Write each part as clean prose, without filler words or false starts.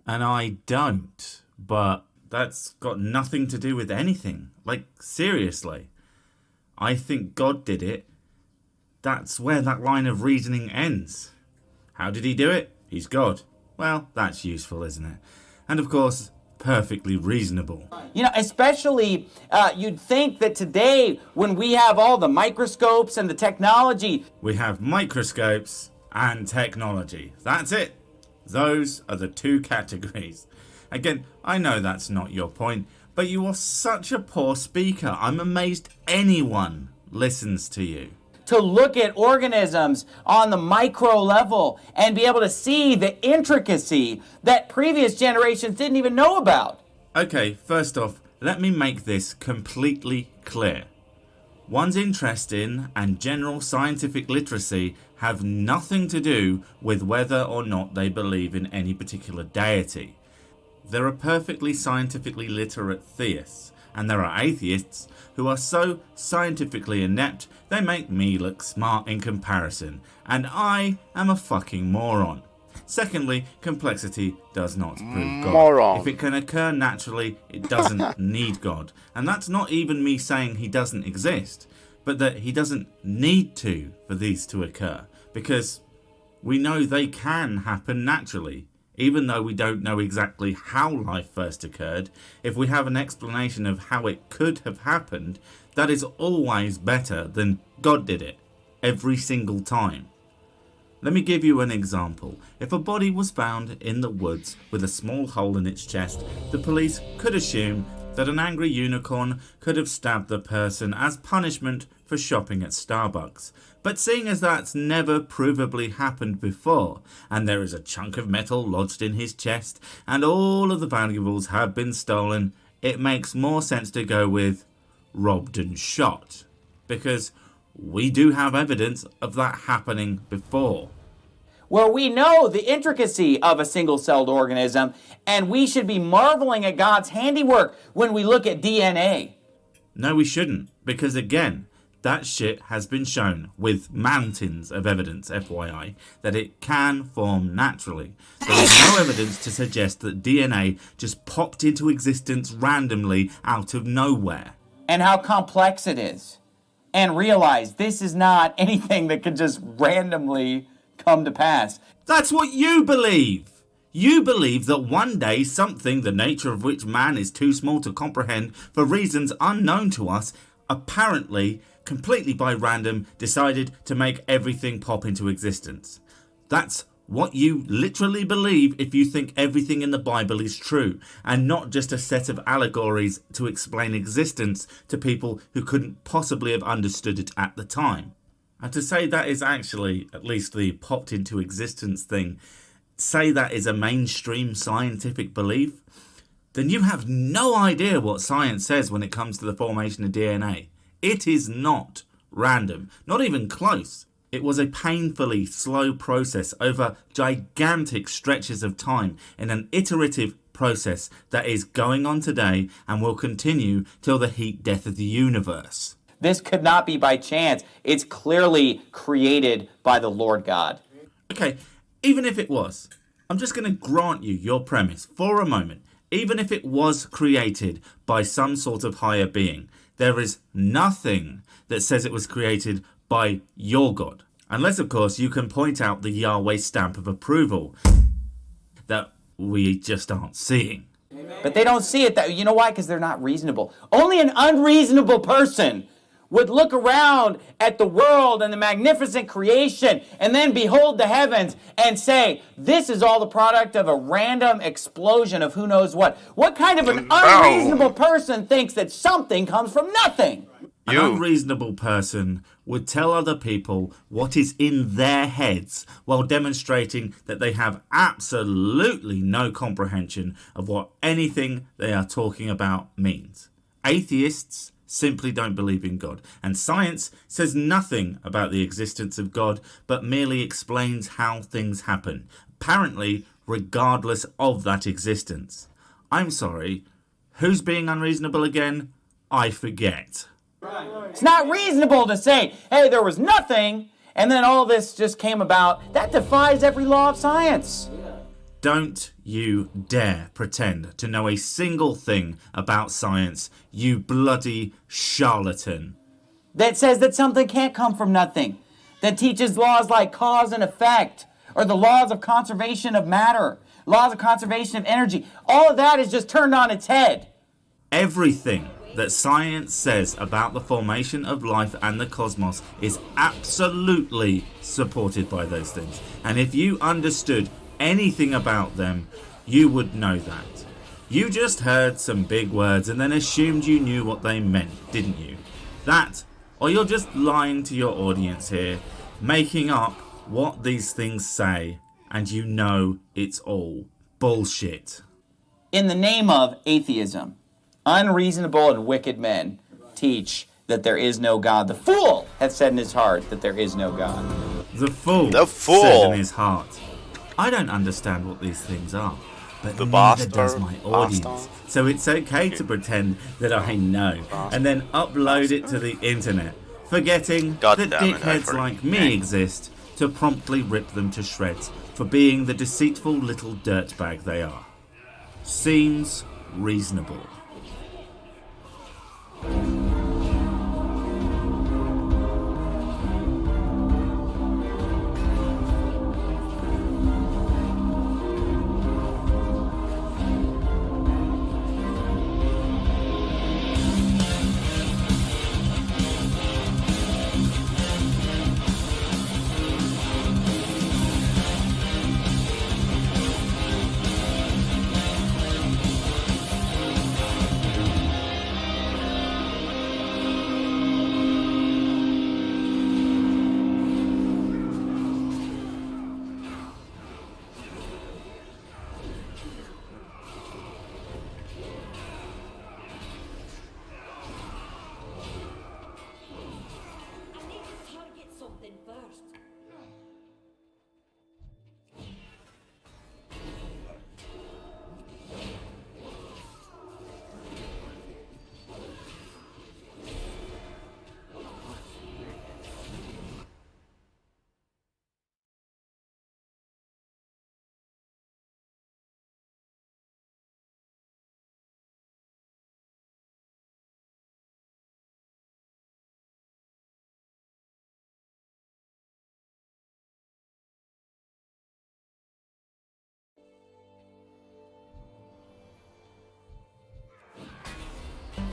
And I don't. But that's got nothing to do with anything. Like, seriously. I think God did it. That's where that line of reasoning ends. How did he do it? He's God. Well, that's useful, isn't it? And of course, perfectly reasonable. You know, especially you'd think that today, when we have all the microscopes and the technology. We have microscopes and technology. That's it. Those are the two categories. Again, I know that's not your point, but you are such a poor speaker. I'm amazed anyone listens to you. To look at organisms on the micro level and be able to see the intricacy that previous generations didn't even know about. Okay, first off, let me make this completely clear. One's interest in and general scientific literacy have nothing to do with whether or not they believe in any particular deity. There are perfectly scientifically literate theists, and there are atheists who are so scientifically inept they make me look smart in comparison, and I am a fucking moron. Secondly, complexity does not prove God. Moron. If it can occur naturally, it doesn't need God. And that's not even me saying he doesn't exist, but that he doesn't need to for these to occur, because we know they can happen naturally. Even though we don't know exactly how life first occurred, if we have an explanation of how it could have happened, that is always better than God did it, every single time. Let me give you an example. If a body was found in the woods with a small hole in its chest, the police could assume that an angry unicorn could have stabbed the person as punishment for shopping at Starbucks. But seeing as that's never provably happened before, and there is a chunk of metal lodged in his chest, and all of the valuables have been stolen, it makes more sense to go with robbed and shot. Because we do have evidence of that happening before. Where we know the intricacy of a single-celled organism, and we should be marveling at God's handiwork when we look at DNA. No, we shouldn't, because again, that shit has been shown with mountains of evidence, FYI, that it can form naturally. There is no evidence to suggest that DNA just popped into existence randomly out of nowhere. And how complex it is. And realize this is not anything that could just randomly come to pass. That's what you believe. You believe that one day something, the nature of which man is too small to comprehend for reasons unknown to us, apparently, completely by random, decided to make everything pop into existence. That's what you literally believe if you think everything in the Bible is true, and not just a set of allegories to explain existence to people who couldn't possibly have understood it at the time. And to say that is actually, at least the popped into existence thing, say that is a mainstream scientific belief, then you have no idea what science says when it comes to the formation of DNA. It is not random, not even close. It was a painfully slow process over gigantic stretches of time in an iterative process that is going on today and will continue till the heat death of the universe. This could not be by chance. It's clearly created by the Lord God. Okay, even if it was, I'm just going to grant you your premise for a moment. Even if it was created by some sort of higher being, there is nothing that says it was created by your God. Unless, of course, you can point out the Yahweh stamp of approval that we just aren't seeing. But they don't see it that. You know why? Because they're not reasonable. Only an unreasonable person would look around at the world and the magnificent creation and then behold the heavens and say, this is all the product of a random explosion of who knows what. What kind of an unreasonable person thinks that something comes from nothing? An unreasonable person would tell other people what is in their heads while demonstrating that they have absolutely no comprehension of what anything they are talking about means. Atheists simply don't believe in God, and science says nothing about the existence of God, but merely explains how things happen, apparently regardless of that existence. I'm sorry, who's being unreasonable again? I forget. It's not reasonable to say, hey, there was nothing, and then all this just came about. That defies every law of science. Don't you dare pretend to know a single thing about science, you bloody charlatan. That says that something can't come from nothing. That teaches laws like cause and effect, or the laws of conservation of matter, laws of conservation of energy. All of that is just turned on its head. Everything that science says about the formation of life and the cosmos is absolutely supported by those things. And if you understood anything about them, you would know that. You just heard some big words and then assumed you knew what they meant, didn't you? That, or you're just lying to your audience here, making up what these things say, and you know it's all bullshit. In the name of atheism, unreasonable and wicked men teach that there is no God. The fool hath said in his heart that there is no God. The fool said in his heart, I don't understand what these things are, but neither does my audience. So it's okay to pretend that I know, and then upload it to the internet, forgetting that dickheads like me exist to promptly rip them to shreds for being the deceitful little dirtbag they are. Seems reasonable.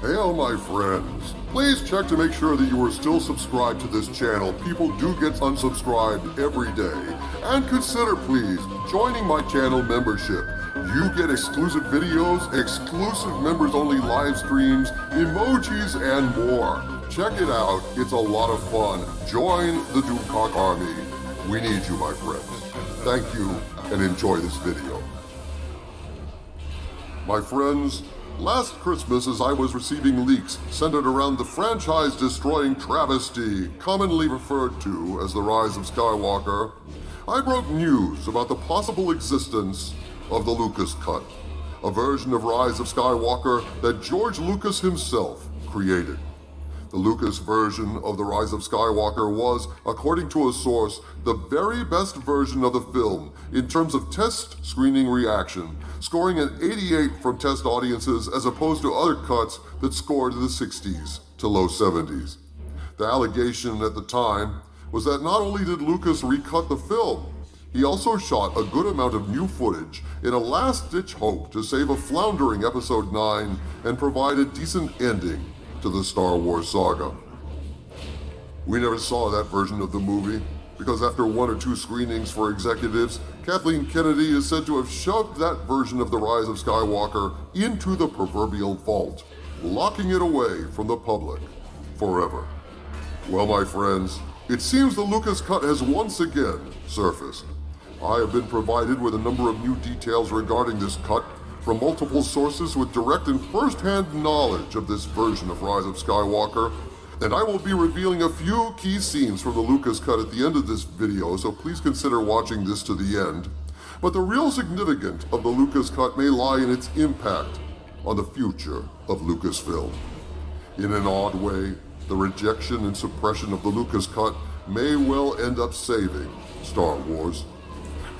Hail, my friends. Please check to make sure that you are still subscribed to this channel. People do get unsubscribed every day. And consider, please, joining my channel membership. You get exclusive videos, exclusive members-only live streams, emojis, and more. Check it out. It's a lot of fun. Join the Doomcock Army. We need you, my friends. Thank you, and enjoy this video. My friends, last Christmas, as I was receiving leaks centered around the franchise-destroying travesty commonly referred to as The Rise of Skywalker, I broke news about the possible existence of the Lucas Cut, a version of Rise of Skywalker that George Lucas himself created. The Lucas version of The Rise of Skywalker was, according to a source, the very best version of the film in terms of test screening reaction, scoring an 88 from test audiences as opposed to other cuts that scored in the 60s to low 70s. The allegation at the time was that not only did Lucas recut the film, he also shot a good amount of new footage in a last-ditch hope to save a floundering Episode 9 and provide a decent ending to the Star Wars saga. We never saw that version of the movie because after one or two screenings for executives, Kathleen Kennedy is said to have shoved that version of The Rise of Skywalker into the proverbial vault, locking it away from the public forever. Well, my friends, it seems the Lucas Cut has once again surfaced. I have been provided with a number of new details regarding this cut from multiple sources with direct and first-hand knowledge of this version of Rise of Skywalker, and I will be revealing a few key scenes from the Lucas Cut at the end of this video, so please consider watching this to the end. But the real significance of the Lucas Cut may lie in its impact on the future of Lucasfilm. In an odd way, the rejection and suppression of the Lucas Cut may well end up saving Star Wars.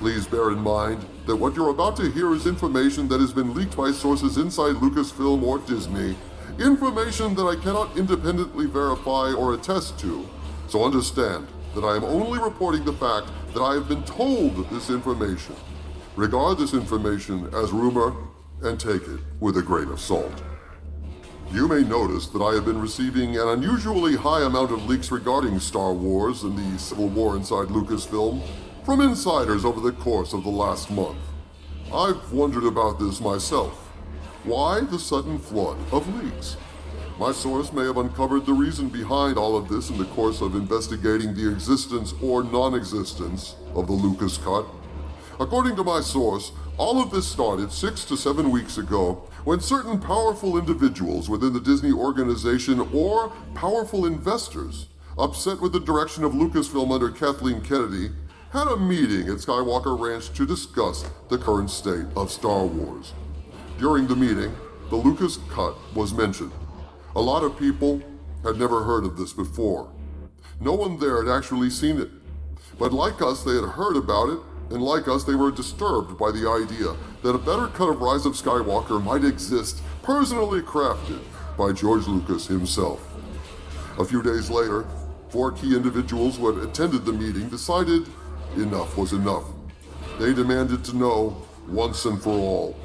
Please bear in mind that what you're about to hear is information that has been leaked by sources inside Lucasfilm or Disney, information that I cannot independently verify or attest to. So understand that I am only reporting the fact that I have been told this information. Regard this information as rumor and take it with a grain of salt. You may notice that I have been receiving an unusually high amount of leaks regarding Star Wars and the Civil War inside Lucasfilm from insiders over the course of the last month. I've wondered about this myself. Why the sudden flood of leaks? My source may have uncovered the reason behind all of this in the course of investigating the existence or non-existence of the Lucas Cut. According to my source, all of this started 6 to 7 weeks ago when certain powerful individuals within the Disney organization or powerful investors, upset with the direction of Lucasfilm under Kathleen Kennedy, had a meeting at Skywalker Ranch to discuss the current state of Star Wars. During the meeting, the Lucas Cut was mentioned. A lot of people had never heard of this before. No one there had actually seen it. But like us, they had heard about it, and like us, they were disturbed by the idea that a better cut of Rise of Skywalker might exist, personally crafted by George Lucas himself. A few days later, 4 key individuals who had attended the meeting decided enough was enough. They demanded to know, once and for all,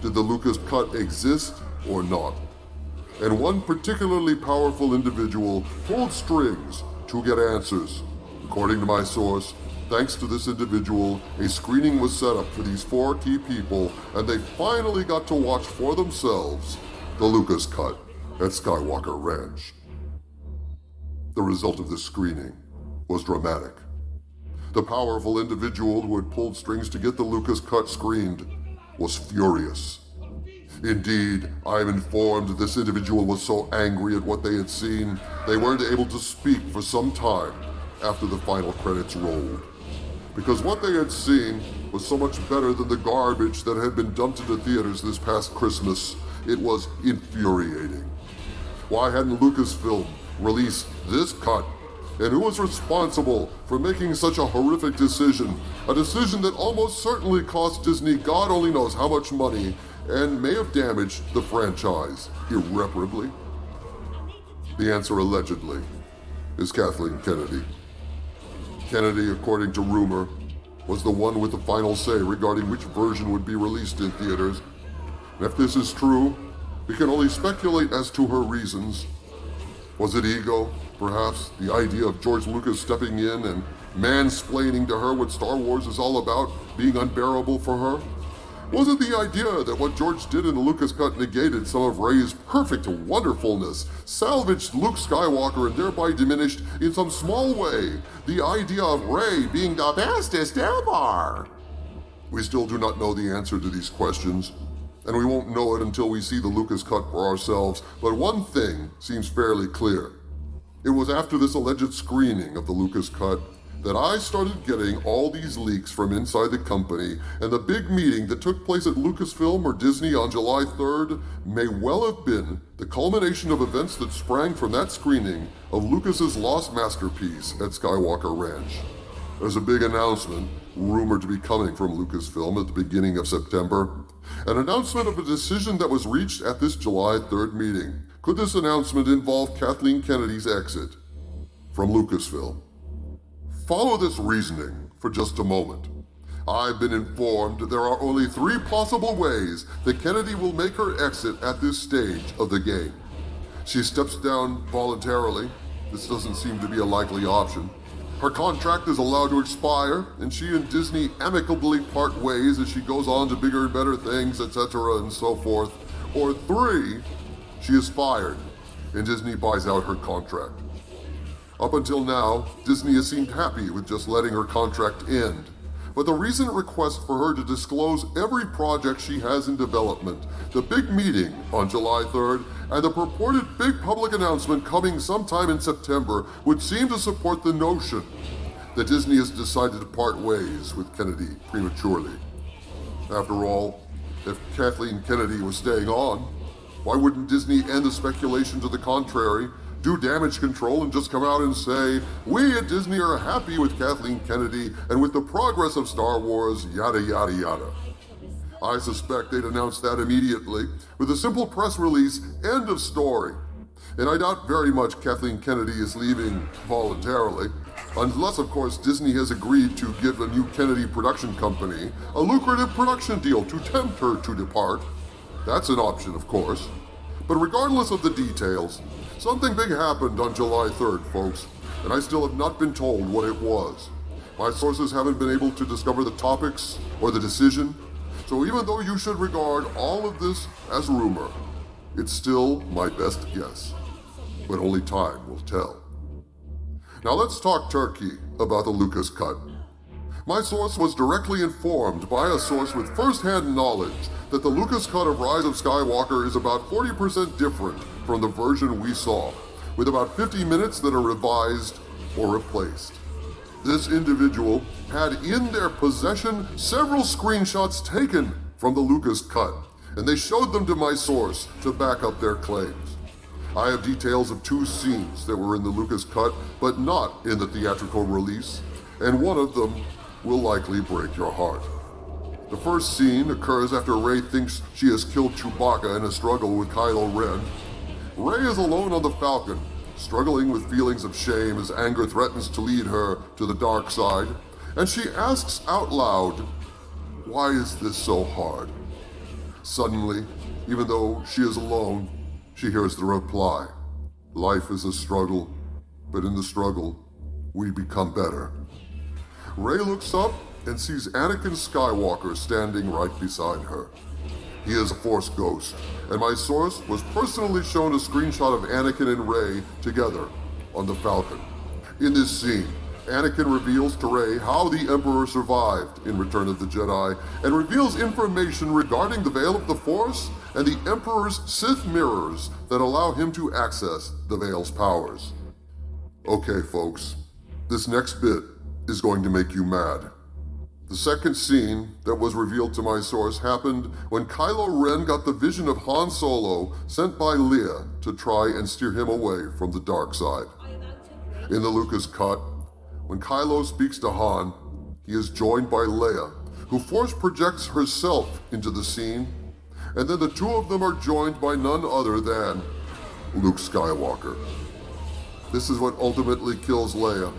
did the Lucas Cut exist or not? And one particularly powerful individual pulled strings to get answers. According to my source, thanks to this individual, a screening was set up for these 4 key people, and they finally got to watch for themselves the Lucas Cut at Skywalker Ranch. The result of this screening was dramatic. The powerful individual who had pulled strings to get the Lucas Cut screened was furious. Indeed, I am informed this individual was so angry at what they had seen, they weren't able to speak for some time after the final credits rolled. Because what they had seen was so much better than the garbage that had been dumped into theaters this past Christmas, it was infuriating. Why hadn't Lucasfilm released this cut? And who was responsible for making such a horrific decision? A decision that almost certainly cost Disney God only knows how much money and may have damaged the franchise irreparably? The answer, allegedly, is Kathleen Kennedy. Kennedy, according to rumor, was the one with the final say regarding which version would be released in theaters. And if this is true, we can only speculate as to her reasons. Was it ego? Perhaps the idea of George Lucas stepping in and mansplaining to her what Star Wars is all about being unbearable for her? Was it the idea that what George did in the Lucas Cut negated some of Rey's perfect wonderfulness, salvaged Luke Skywalker, and thereby diminished, in some small way, the idea of Rey being the bestest ever? We still do not know the answer to these questions, and we won't know it until we see the Lucas Cut for ourselves, but one thing seems fairly clear. It was after this alleged screening of the Lucas Cut that I started getting all these leaks from inside the company, and the big meeting that took place at Lucasfilm or Disney on July 3rd may well have been the culmination of events that sprang from that screening of Lucas's lost masterpiece at Skywalker Ranch. There's a big announcement, rumored to be coming from Lucasfilm at the beginning of September, an announcement of a decision that was reached at this July 3rd meeting. Could this announcement involve Kathleen Kennedy's exit from Lucasfilm? Follow this reasoning for just a moment. I've been informed there are only 3 possible ways that Kennedy will make her exit at this stage of the game. She steps down voluntarily. This doesn't seem to be a likely option. Her contract is allowed to expire, and she and Disney amicably part ways as she goes on to bigger and better things, etc. and so forth. Or 3, she is fired, and Disney buys out her contract. Up until now, Disney has seemed happy with just letting her contract end. But the recent request for her to disclose every project she has in development, the big meeting on July 3rd, and the purported big public announcement coming sometime in September would seem to support the notion that Disney has decided to part ways with Kennedy prematurely. After all, if Kathleen Kennedy was staying on, why wouldn't Disney end the speculation to the contrary do damage control and just come out and say, "We at Disney are happy with Kathleen Kennedy and with the progress of Star Wars, yada yada yada." I suspect they'd announce that immediately with a simple press release, end of story. And I doubt very much Kathleen Kennedy is leaving voluntarily, unless of course Disney has agreed to give a new Kennedy production company a lucrative production deal to tempt her to depart. That's an option, of course. But regardless of the details, something big happened on July 3rd, folks, and I still have not been told what it was. My sources haven't been able to discover the topics or the decision, so even though you should regard all of this as rumor, it's still my best guess. But only time will tell. Now let's talk turkey about the Lucas cut. My source was directly informed by a source with first-hand knowledge that the Lucas cut of Rise of Skywalker is about 40% different from the version we saw, with about 50 minutes that are revised or replaced. This individual had in their possession several screenshots taken from the Lucas cut, and they showed them to my source to back up their claims. I have details of 2 scenes that were in the Lucas cut, but not in the theatrical release, and one of them will likely break your heart. The first scene occurs after Rey thinks she has killed Chewbacca in a struggle with Kylo Ren. Rey is alone on the Falcon, struggling with feelings of shame as anger threatens to lead her to the dark side, and she asks out loud, "Why is this so hard?" Suddenly, even though she is alone, she hears the reply, "Life is a struggle, but in the struggle, we become better." Rey looks up and sees Anakin Skywalker standing right beside her. He is a Force ghost, and my source was personally shown a screenshot of Anakin and Rey together on the Falcon. In this scene, Anakin reveals to Rey how the Emperor survived in Return of the Jedi, and reveals information regarding the Veil of the Force and the Emperor's Sith mirrors that allow him to access the Veil's powers. Okay, folks, this next bit is going to make you mad. The second scene that was revealed to my source happened when Kylo Ren got the vision of Han Solo sent by Leia to try and steer him away from the dark side. In the Lucas cut, when Kylo speaks to Han, he is joined by Leia, who force projects herself into the scene, and then the 2 of them are joined by none other than Luke Skywalker. This is what ultimately kills Leia,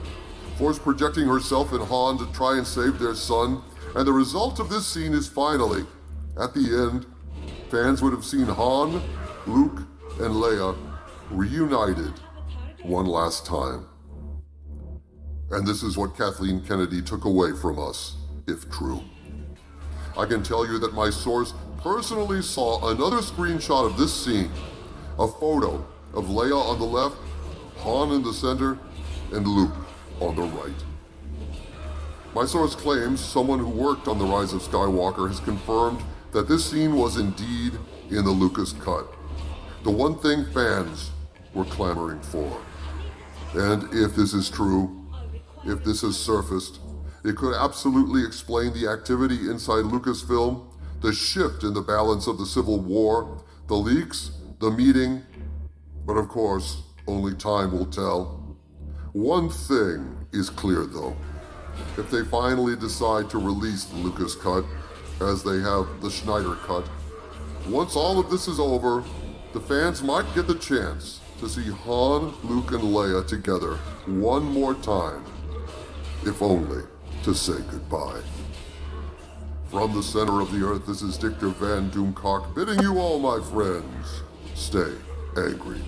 force projecting herself and Han to try and save their son, and the result of this scene is finally, at the end, fans would have seen Han, Luke, and Leia reunited one last time. And this is what Kathleen Kennedy took away from us, if true. I can tell you that my source personally saw another screenshot of this scene, a photo of Leia on the left, Han in the center, and Luke on the right. My source claims someone who worked on The Rise of Skywalker has confirmed that this scene was indeed in the Lucas cut, the one thing fans were clamoring for. And if this is true, if this has surfaced, it could absolutely explain the activity inside Lucasfilm, the shift in the balance of the Civil War, the leaks, the meeting, but of course, only time will tell. One thing is clear though. If they finally decide to release the Lucas cut, as they have the Schneider cut, once all of this is over, the fans might get the chance to see Han, Luke, and Leia together one more time, if only to say goodbye. From the center of the earth, this is Dictor Van Doomcock bidding you all, my friends, stay angry.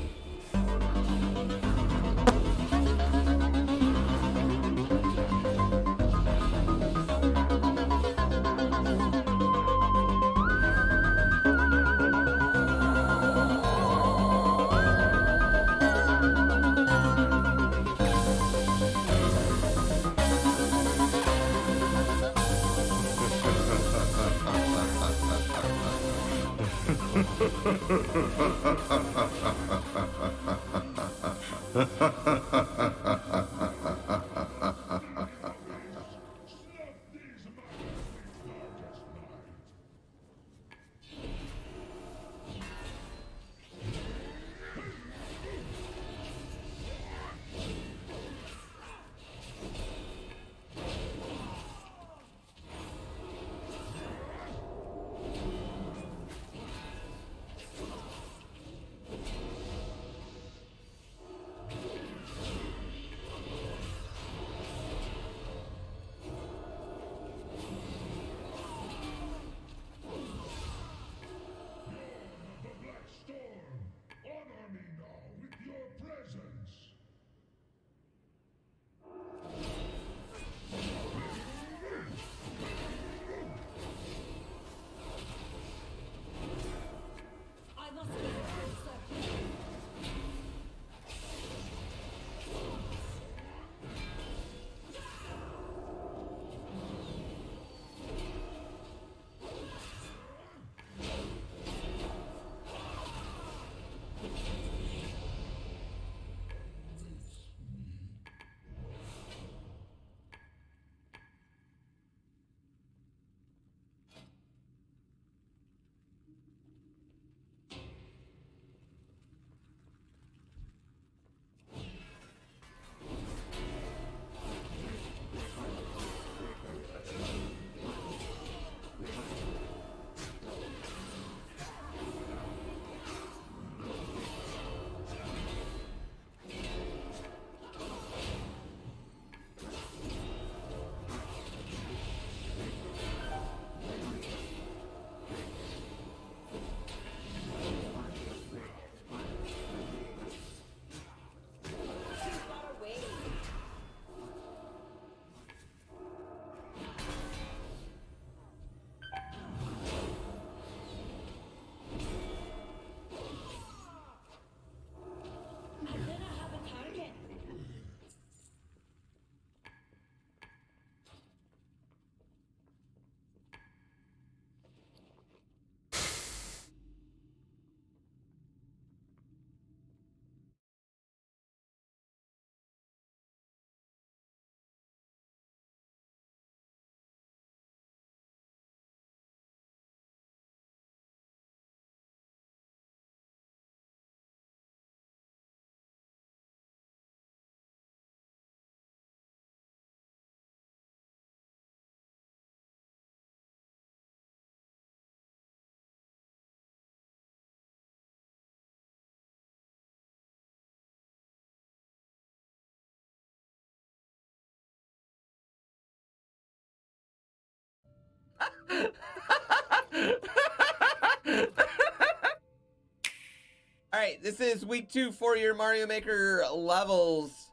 All right, this is week 2, 4-year Mario Maker levels.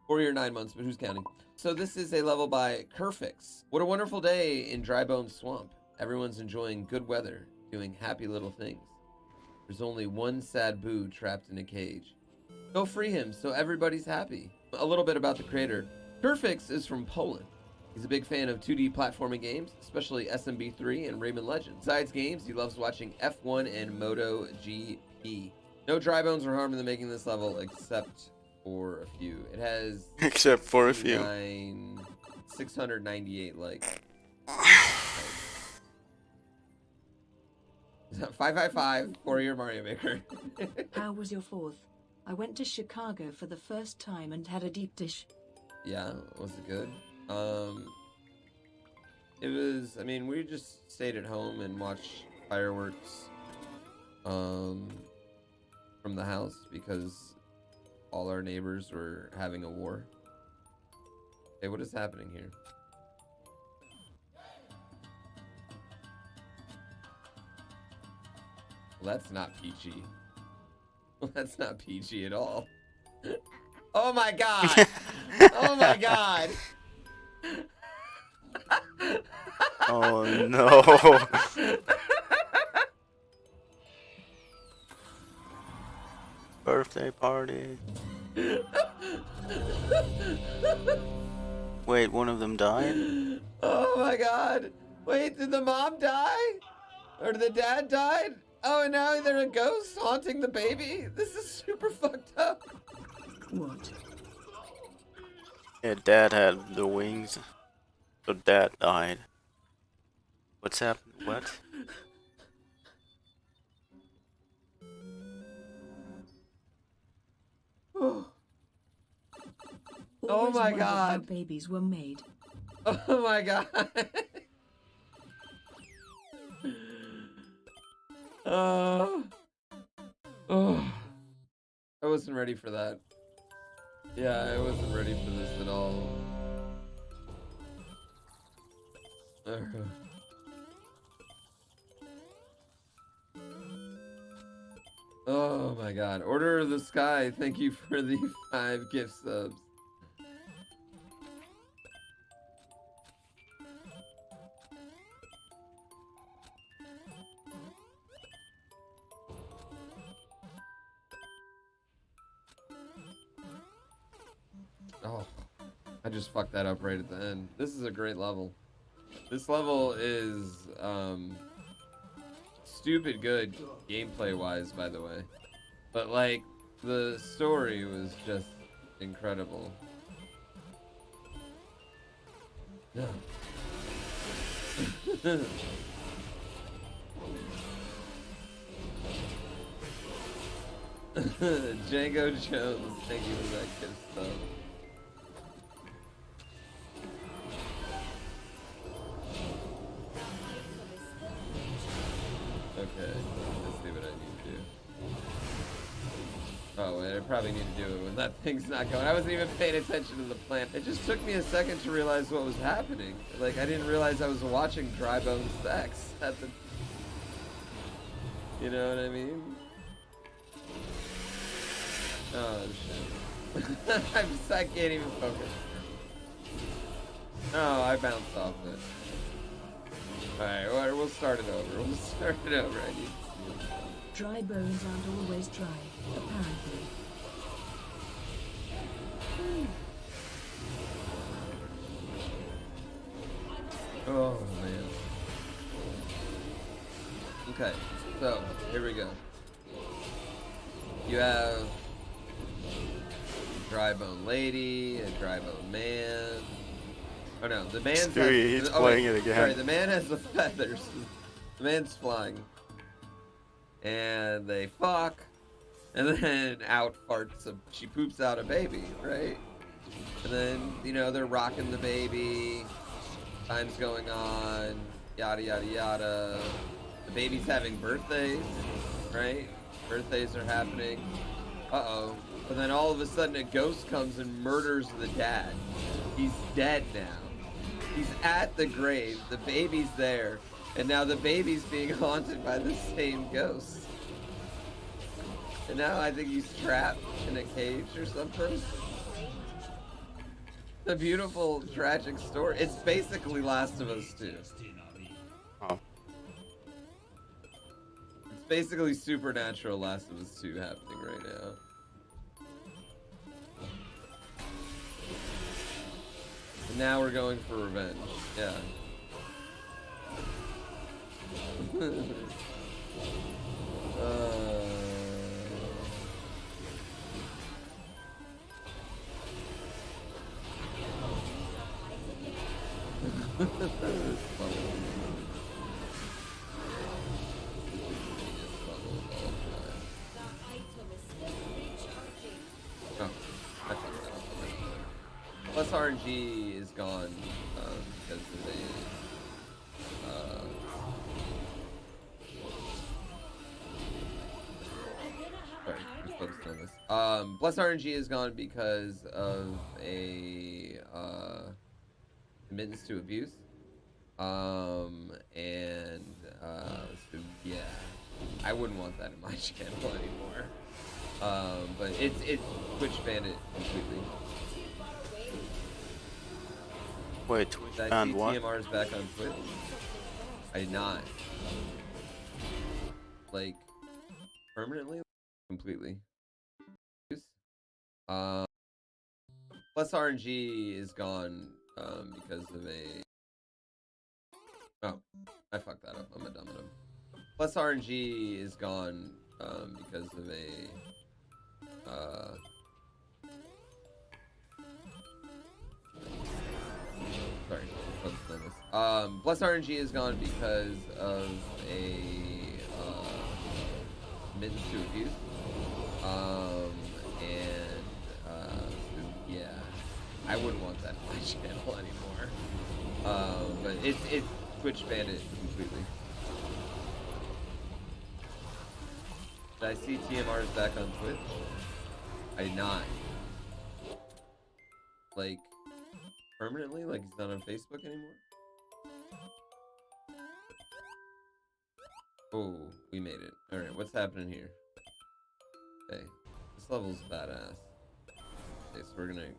4-year, 9 months, but who's counting? So this is a level by Kerfix. What a wonderful day in Drybone Swamp. Everyone's enjoying good weather, doing happy little things. There's only one sad boo trapped in a cage. Go free him so everybody's happy. A little bit about the creator. Kerfix is from Poland. He's a big fan of 2D platforming games, especially SMB3 and Rayman Legends. Besides games, he loves watching F1 and MotoGP. No dry bones were harmed in the making of this level, except for a few. It has 698 likes. 555 4-year Mario Maker. How was your 4th? I went to Chicago for the first time and had a deep dish. Yeah, was it good? It was, I mean, we just stayed at home and watched fireworks from the house because all our neighbors were having a war. Hey, what is happening here? Well, that's not peachy. That's not peachy at all. Oh my god! Oh my god! Oh no! Birthday party. Wait, one of them died? Oh my god! Wait, did the mom die? Or the dad died? Oh, and now they're a ghost haunting the baby? This is super fucked up. What? Yeah, Dad had the wings, so Dad died. What's happened? What? Oh Always my wondered how god. babies were made. Oh my god. Oh. I wasn't ready for that. Yeah, I wasn't ready for this at all. Oh my god. Order of the Sky, thank you for the 5 gift subs. Oh, I just fucked that up right at the end. This is a great level. This level is stupid good gameplay wise, by the way. But like the story was just incredible. Yeah. Django Jones, thank you for that gift stuff. Okay, let's see what I need to do. Oh, and I probably need to do it when that thing's not going. I wasn't even paying attention to the plan. It just took me a second to realize what was happening. Like, I didn't realize I was watching Dry Bones sex at the... You know what I mean? Oh, shit. I can't even focus. Oh, I bounced off it. Alright, well, we'll start it over. We'll start it over. I need to see it. Dry bones aren't always dry, apparently. Oh, man. Okay, so, here we go. You have Dry Bone Lady, a Dry Bone Man. Oh no, the man's He's playing it again. Sorry, the man has the feathers. The man's flying. And they fuck. And then out farts she poops out a baby, right? And then, you know, they're rocking the baby. Time's going on. Yada yada yada. The baby's having birthdays, right? Birthdays are happening. Uh-oh. And then all of a sudden a ghost comes and murders the dad. He's dead now. He's at the grave. The baby's there. And now the baby's being haunted by the same ghost. And now I think he's trapped in a cage or something. A beautiful, tragic story. It's basically Last of Us 2. Oh. It's basically supernatural Last of Us 2 happening right now. And now we're going for revenge. Yeah. Oh, I fucked that up. Plus RNG is gone because of sorry, I'm focused on this. Plus RNG is gone because of a admittance to abuse. So yeah, I wouldn't want that in my channel anymore. But it's Twitch banned it completely. Wait, Twitch Did I banned see what? TMR's back on Twitch? I did not. Like, permanently? Completely. Plus RNG is gone because of a... Oh, I fucked that up. I'm a dumb. Plus RNG is gone because of a... Sorry, focus on this. Plus RNG is gone because of a admittance to abuse. So yeah, I wouldn't want that in my channel anymore. But it's Twitch banned it completely. Did I see TMR's back on Twitch? I did not. Like, permanently? Like he's not on Facebook anymore? Oh, we made it. Alright, what's happening here? Okay, this level's badass. Okay, so we're gonna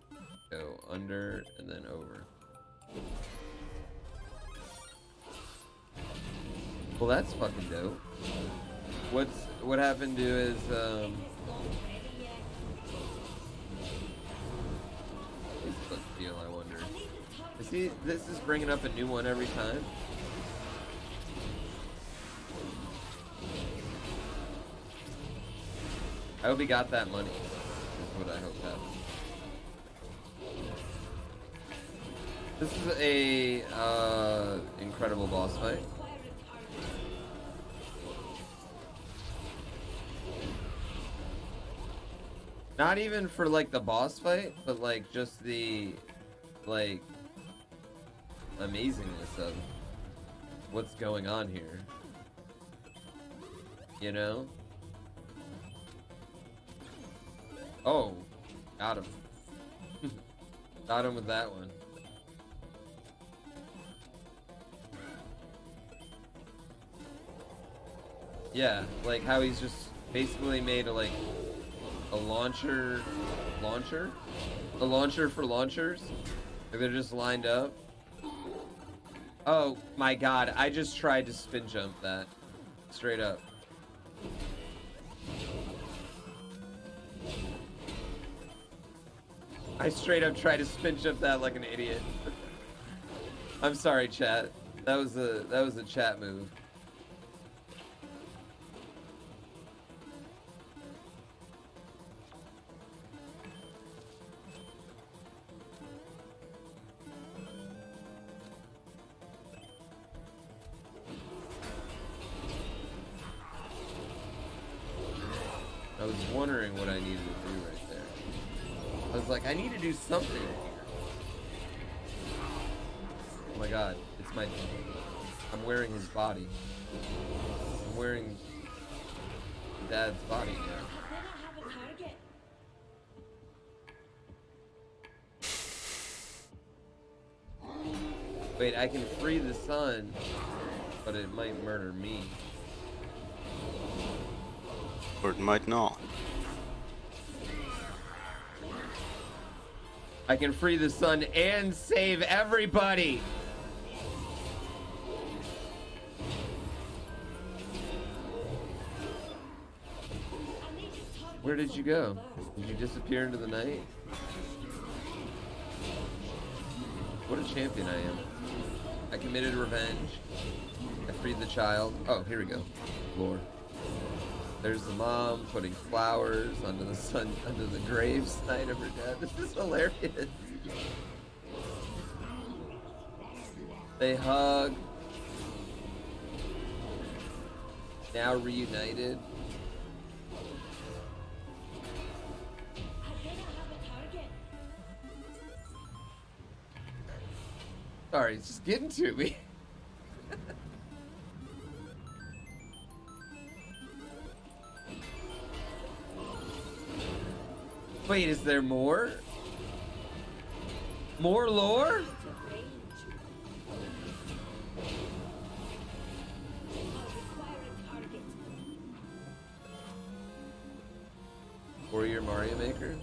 go under and then over. Well, that's fucking dope. What happened to his deal, I wonder. This is bringing up a new one every time? I hope he got that money. Is what I hope happened. This is a incredible boss fight. Not even for like the boss fight, but like just the like amazingness of what's going on here. You know? Oh, got him. Got him with that one. Yeah, like how he's just basically made a launcher for launchers. Like they're just lined up. Oh my god, I just tried to spin jump that. Straight up. I straight up tried to spin jump that like an idiot. I'm sorry, chat. That was a chat move. I was wondering what I needed to do right there. I was like, I need to do something here. Oh my god, it's my... I'm wearing his body. I'm wearing Dad's body now. Wait, I can free the sun but it might murder me. Or it might not. I can free the sun and save everybody. Where did you go? Did you disappear into the night? What a champion I am. I committed revenge. I freed the child. Oh, here we go. Lord. There's the mom putting flowers under the gravesite of her dad. This is hilarious. They hug. Now reunited. Sorry, it's just getting to me. Wait, is there more? More lore? Warrior Mario Maker?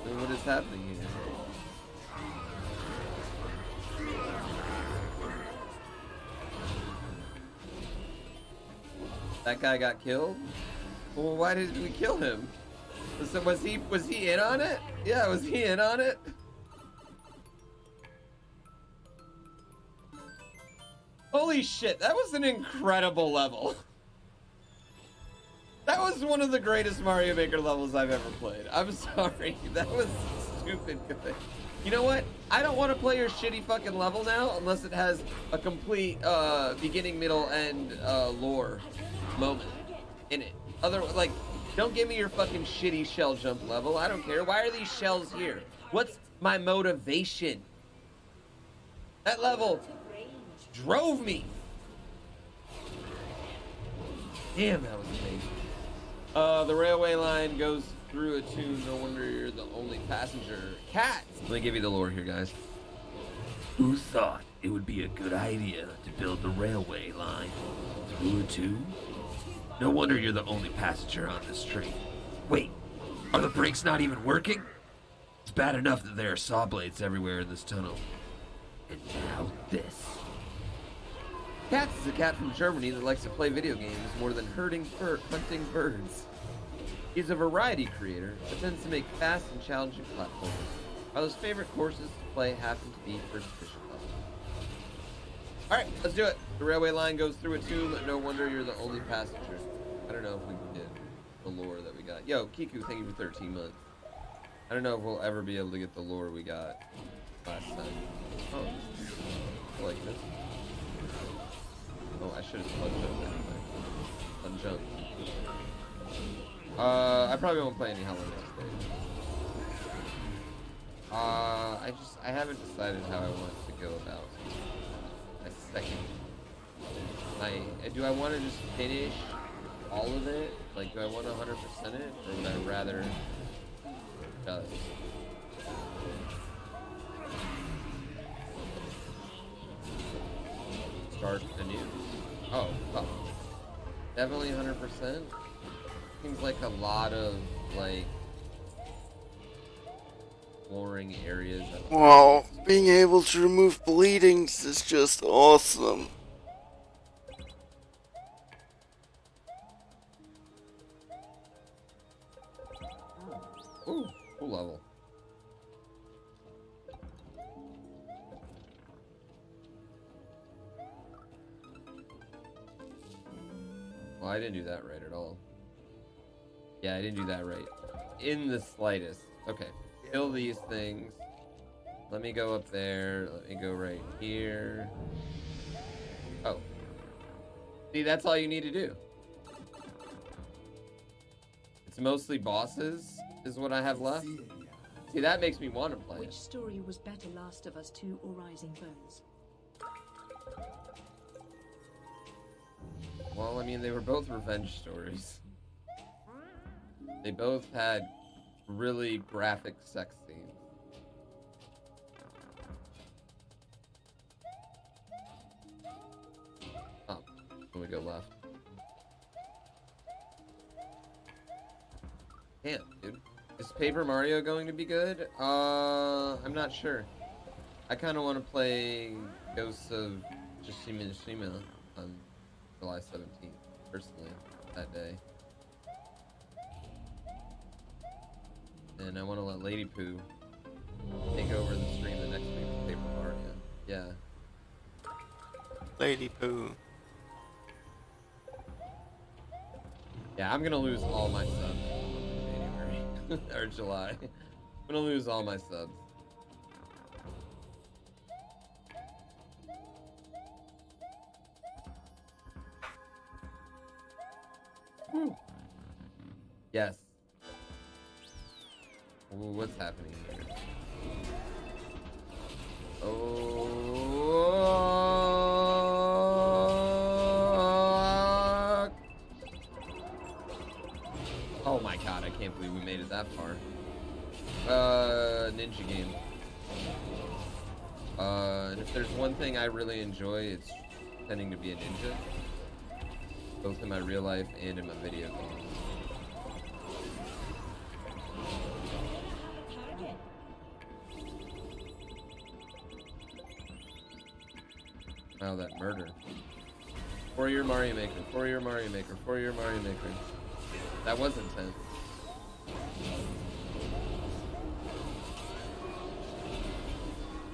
What is happening here? That guy got killed? Well, why did we kill him? So was he in on it? Yeah, was he in on it? Holy shit, that was an incredible level. That was one of the greatest Mario Maker levels I've ever played. I'm sorry, that was stupid good. You know what? I don't want to play your shitty fucking level now unless it has a complete beginning, middle, and lore moment in it. Like, don't give me your fucking shitty shell jump level. I don't care. Why are these shells here? What's my motivation? That level drove me. Damn, that was amazing. The railway line goes through a tube. No wonder you're the only passenger. Cats! Let me give you the lore here, guys. Who thought it would be a good idea to build the railway line through a tube? No wonder you're the only passenger on this train. Wait, are the brakes not even working? It's bad enough that there are saw blades everywhere in this tunnel. And now this. Cats is a cat from Germany that likes to play video games more than hunting birds. He's a variety creator that tends to make fast and challenging platforms, while his favorite courses to play happen to be first fishing levels. Alright, let's do it. The railway line goes through a tube. No wonder you're the only passenger. I don't know if we can get the lore that we got. Yo, Kiku, thank you for 13 months. I don't know if we'll ever be able to get the lore we got last time. Oh, I like this. Oh, I should have spun jumped anyway. Spun jump. I probably won't play any Hollow Knight stage. I haven't decided how I want to go about my second. Do I want to just finish all of it? Like, do I want to 100% it, or would I rather just start anew? Oh, fuck. Definitely 100%. Seems like a lot of, like, exploring areas. Wow, being able to remove bleedings is just awesome. Ooh, cool level. Well, I didn't do that right at all. Yeah, I didn't do that right. In the slightest. Okay. Kill these things. Let me go up there. Let me go right here. Oh. See, that's all you need to do. It's mostly bosses, is what I have left. See, that makes me want to play Which it. story was better, Last of Us 2 or Rising Bones? Well, I mean, they were both revenge stories. They both had really graphic sex scenes. go left. Damn, dude. Is Paper Mario going to be good? I'm not sure. I kind of want to play Ghosts of Tsushima on July 17th, personally, that day. And I want to let Lady Pooh take over the stream the next week with Paper Mario. Yeah. Lady Pooh. Yeah, I'm gonna lose all my subs in January or July. I'm gonna lose all my subs. Whew. Yes. Ooh, what's happening here? Oh my god, I can't believe we made it that far. Ninja game. And if there's one thing I really enjoy, it's pretending to be a ninja. Both in my real life and in my video games. Wow, that murder. 4-year Mario Maker, 4-year Mario Maker, 4-year Mario Maker. That was intense.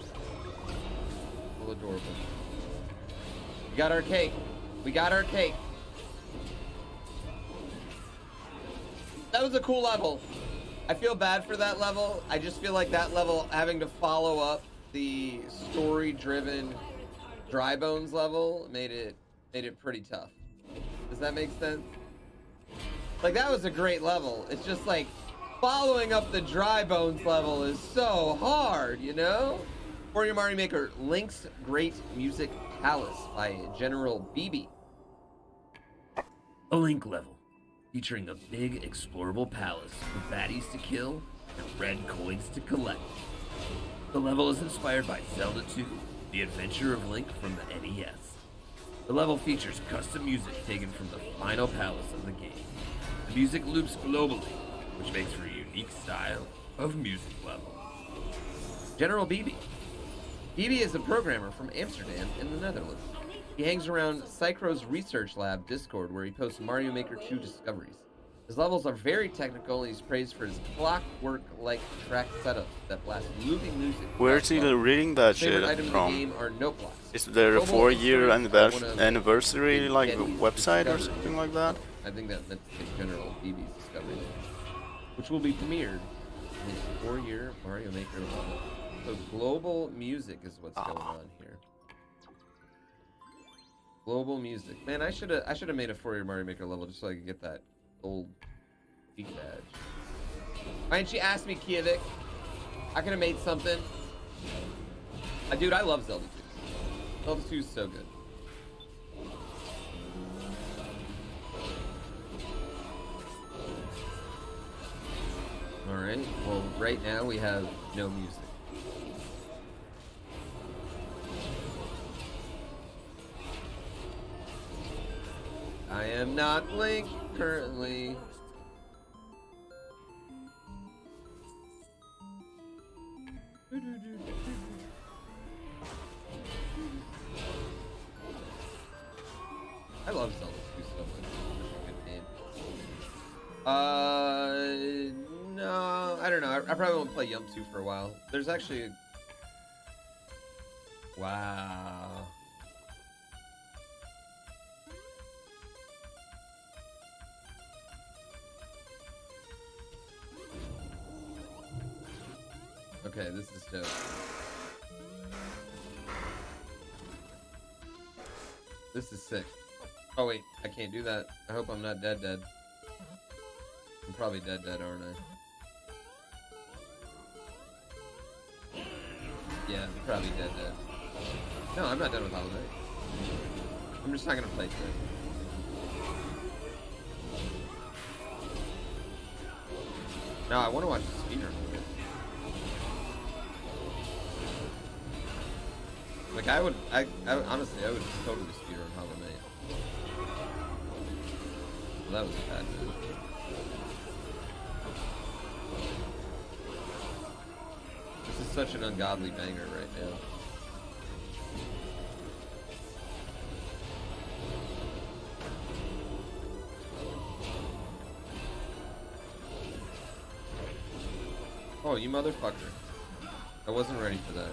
So adorable. We got our cake. We got our cake. That was a cool level. I feel bad for that level. I just feel like that level having to follow up the story-driven Dry Bones level made it pretty tough. Does that make sense? Like, that was a great level. It's just like following up the Dry Bones level is so hard, you know? For your Mario Maker, Link's Great Music Palace by General BB. A Link level featuring a big explorable palace with baddies to kill and red coins to collect. The level is inspired by Zelda 2, The Adventure of Link from the NES. The level features custom music taken from the final palace of the game. The music loops globally, which makes for a unique style of music level. General BB. BB is a programmer from Amsterdam in the Netherlands. He hangs around Psychro's Research Lab Discord, where he posts Mario Maker 2 discoveries. His levels are very technical, and he's praised for his clockwork-like track setup that blasts moving music. Where's he reading that Favorite shit items in the from? game are note blocks. Is there a Global 4-year Inspiration anniversary one of like Getty's website or discoveries. something like that? I think that's General BB's discovery, which will be premiered in his 4-year Mario Maker level. So global music is what's going on here. Global music. Man, I should have made a 4-year Mario Maker level just so I could get that gold peak badge. Why didn't you ask me, Kievik? I could have made something. Dude, I love Zelda 2. Zelda 2 is so good. Alright, well, right now we have no music. I am not Link currently. I love Zelda 2 so much. It's such a good game. No, I don't know. I probably won't play Yump 2 for a while. There's actually... Wow. Okay, this is dope. This is sick. Oh wait, I can't do that. I hope I'm not dead. I'm probably dead, aren't I? Yeah, I'm probably dead. No, I'm not done with Holiday. I'm just not gonna play through it. No, I want to watch the speedrun of it. Like I honestly, I would totally speedrun Hollow Knight. Well, that was a bad move. This is such an ungodly banger right now. Oh, you motherfucker. I wasn't ready for that.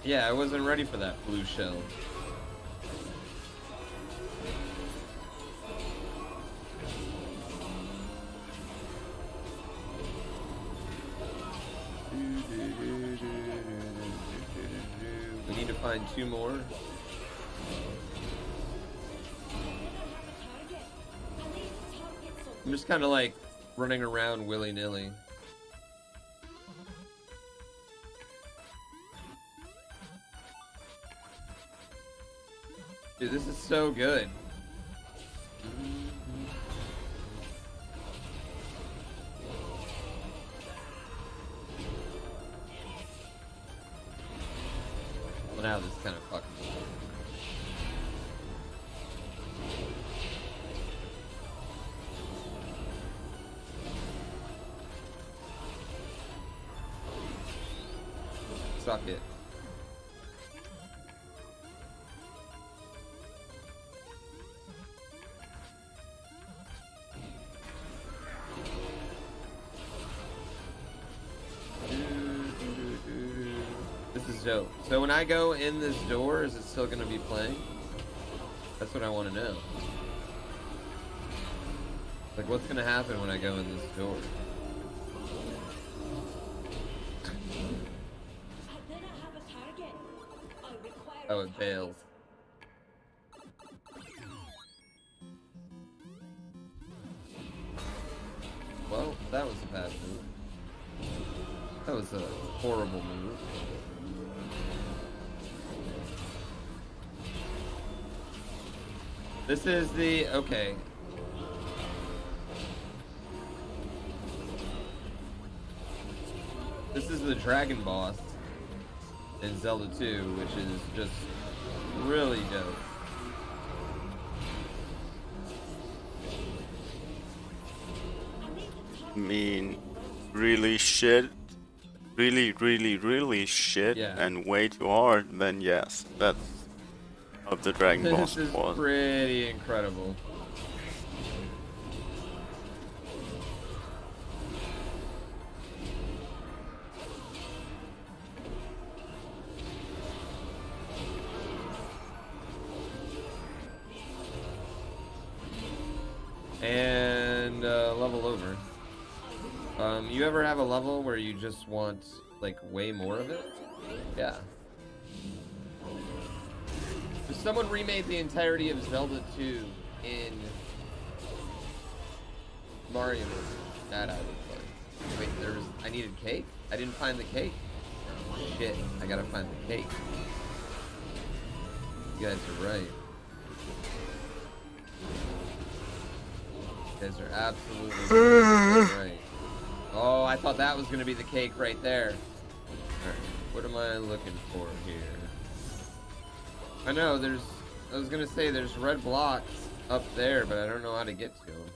Yeah, I wasn't ready for that blue shell. We need to find 2 more. I'm just kind of like running around willy-nilly. Dude, this is so good. Well, now this kind of fucking. Suck it. This is dope. So when I go in this door, is it still gonna be playing? That's what I want to know. Like, what's gonna happen when I go in this door? Oh, it fails. Well, that was a bad move. That was a horrible move. This is the... okay. This is the dragon boss in Zelda 2, which is just really dope. I mean, really shit, really shit, Yeah. and way too hard, then yes, that's of the Dragon Ball This is Squad. pretty incredible. And level over. You ever have a level where you just want like way more of it? Yeah. If someone remade the entirety of Zelda 2 in Mario, that I would play. Wait, I needed cake? I didn't find the cake. Oh, shit, I gotta find the cake. You guys are right. You guys are absolutely right. Oh, I thought that was gonna be the cake right there. Alright, what am I looking for here? I know, I was gonna say there's red blocks up there, but I don't know how to get to them.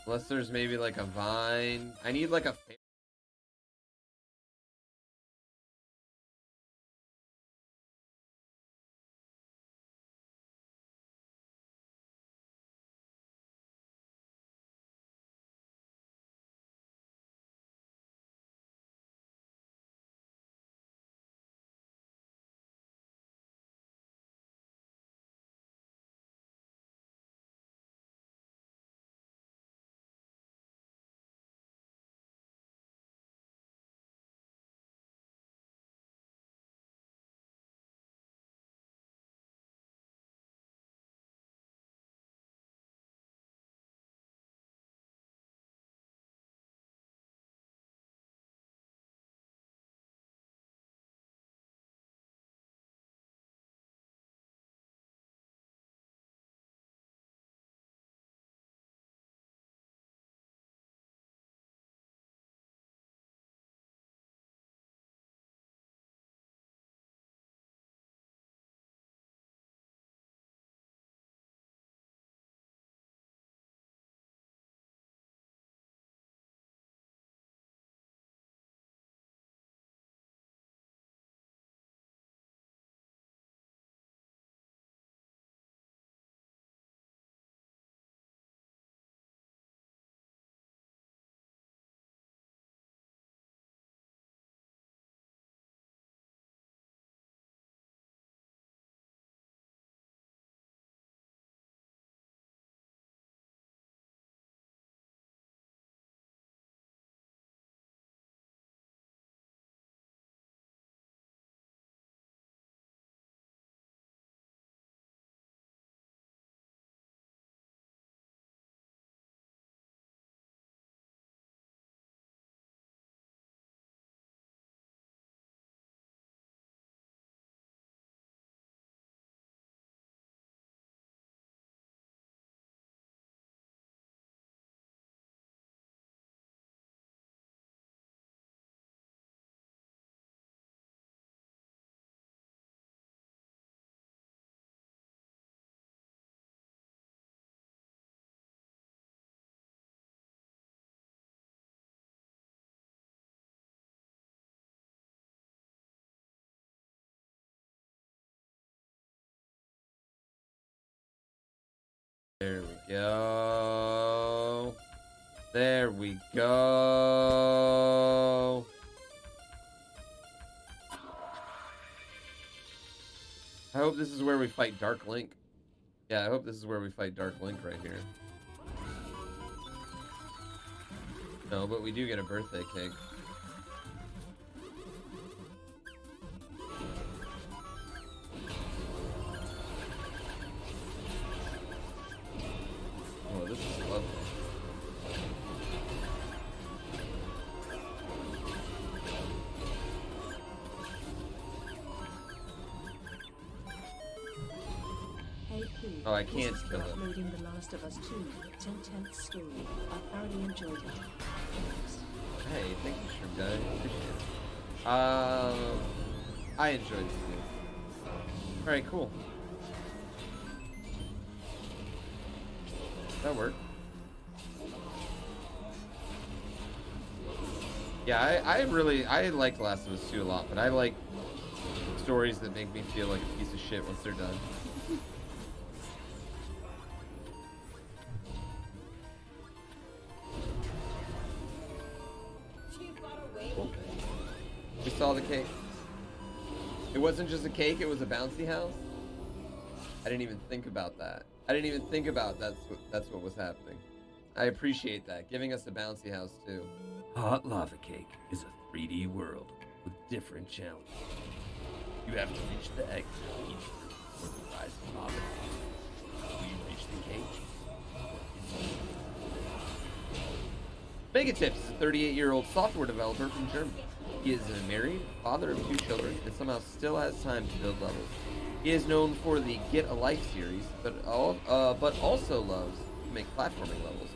Unless there's maybe like a vine. I need like a There we go. There we go. I hope this is where we fight Dark Link. Yeah, I hope this is where we fight Dark Link right here. No, but we do get a birthday cake. Oh, this is lovely. Hey Pooh. Oh, I can't This is kill for it. uploading The Last of Us 2, 10/10th story. I thoroughly enjoyed it. Thanks. Hey, thank you, Shrimp Guy. Appreciate it. I enjoyed this game. Alright, cool. That worked. Yeah, I like Last of Us 2 a lot, but I like stories that make me feel like a piece of shit once they're done. Cool. We saw the cake. It wasn't just a cake, it was a bouncy house. I didn't even think about that. I didn't even think about that's what was happening. I appreciate that. Giving us a bouncy house too. Hot Lava Cake is a 3D world with different challenges. You have to reach the exit for the rise of lava. Will you reach the cake? Megatips is a 38-year-old software developer from Germany. He is a married father of 2 children and somehow still has time to build levels. He is known for the Get a Life series, but also loves to make platforming levels,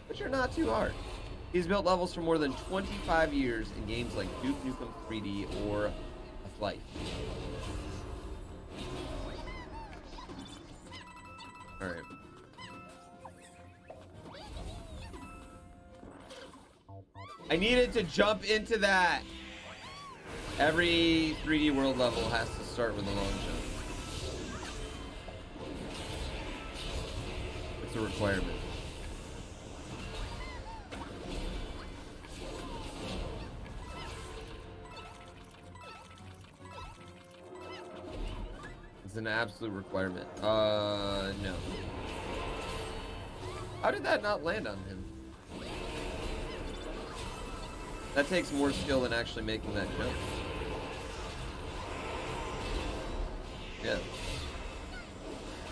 which are not too hard. He's built levels for more than 25 years in games like Duke Nukem 3D or Half-Life. Alright. I needed to jump into that! Every 3D world level has to start with a long jump. It's a requirement. It's an absolute requirement. No. How did that not land on him? That takes more skill than actually making that jump. Yeah.